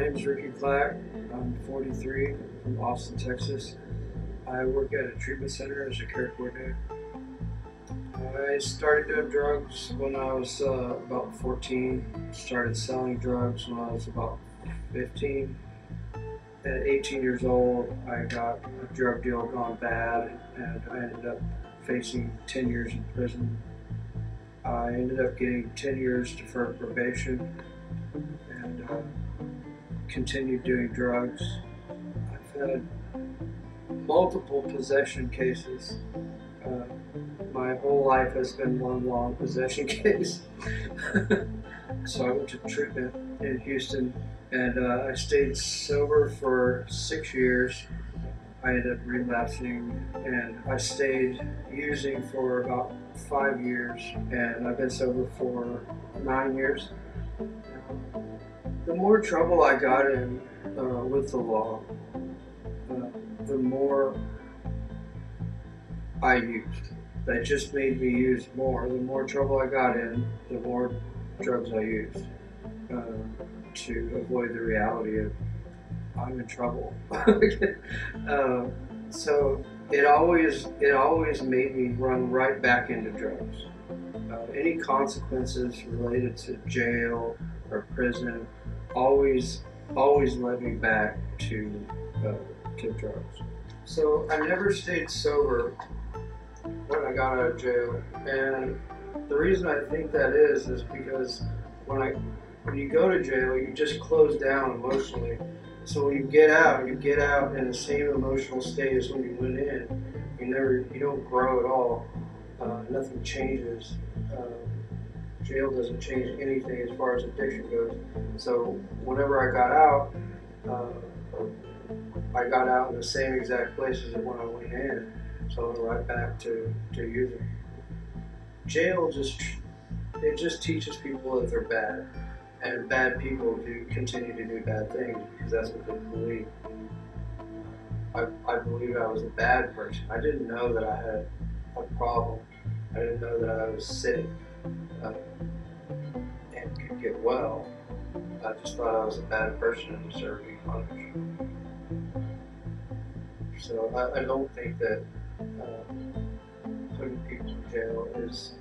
name is Ricky Clack. I'm 43 from Austin, Texas. I work at a treatment center as a care coordinator. I started doing drugs when I was about 14. Started selling drugs when I was about 15. At 18 years old, I got a drug deal gone bad, and I ended up facing 10 years in prison. I ended up getting 10 years deferred probation and continued doing drugs. I've had multiple possession cases. Uh, my whole life has been one long possession case. So I went to treatment in Houston, and I stayed sober for 6 years. I ended up relapsing, and I stayed using for about 5 years, and I've been sober for 9 years. The more trouble I got in with the law, the more I used. That just made me use more. The more trouble I got in, the more drugs I used to avoid the reality of I'm in trouble. So it always made me run right back into drugs. Any consequences related to jail or prison always led me back to drugs. So I never stayed sober when I got out of jail, and the reason I think that is because when you go to jail, you just close down emotionally. So when you get out in the same emotional state as when you went in. You don't grow at all. Nothing changes. Jail doesn't change anything as far as addiction goes. So whenever I got out in the same exact places as when I went in. So I went right back to using. Jail just teaches people that they're bad. And bad people do continue to do bad things because that's what they believe. I believe I was a bad person. I didn't know that I had a problem. I didn't know that I was sick and could get well. I just thought I was a bad person and deserved to be punished. So I don't think that putting people in jail is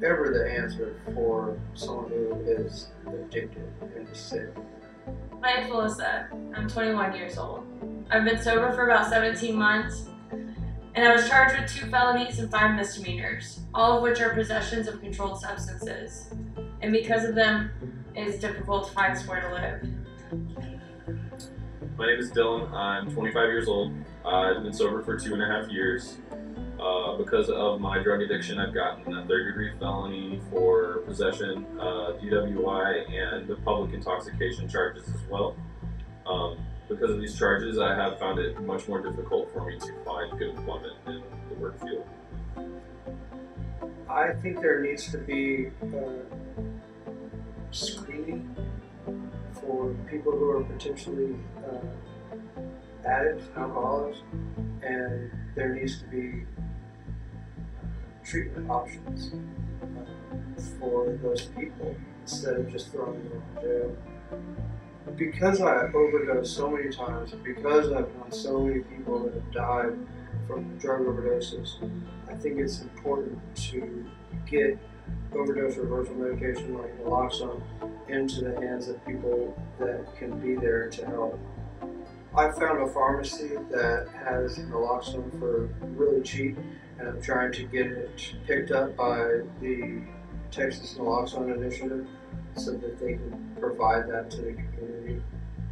ever the answer for someone who is addicted and is sick. My name's Melissa. I'm 21 years old. I've been sober for about 17 months, and I was charged with 2 felonies and 5 misdemeanors, all of which are possessions of controlled substances. And because of them, it is difficult to find somewhere to live. My name is Dylan. I'm 25 years old. I've been sober for 2.5 years. Because of my drug addiction, I've gotten a 3rd-degree felony for possession, DWI, and public intoxication charges as well. Because of these charges, I have found it much more difficult for me to find good employment in the work field. I think there needs to be screening for people who are potentially addicts, alcoholics, and there needs to be treatment options for those people instead of just throwing them in jail. Because I overdosed so many times, because I've known so many people that have died from drug overdoses, I think it's important to get overdose reversal medication like naloxone into the hands of people that can be there to help. I found a pharmacy that has naloxone for really cheap, and I'm trying to get it picked up by the Texas Naloxone Initiative so that they can provide that to the community.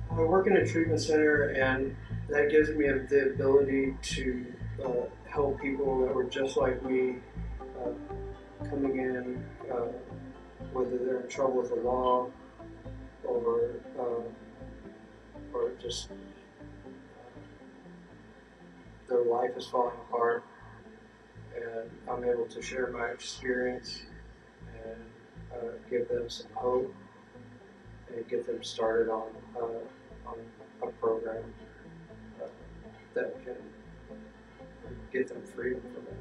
I work in a treatment center, and that gives me the ability to help people that were just like me, coming in, whether they're in trouble with the law or just their life is falling apart, and I'm able to share my experience and give them some hope and get them started on a program that can get them freedom from it.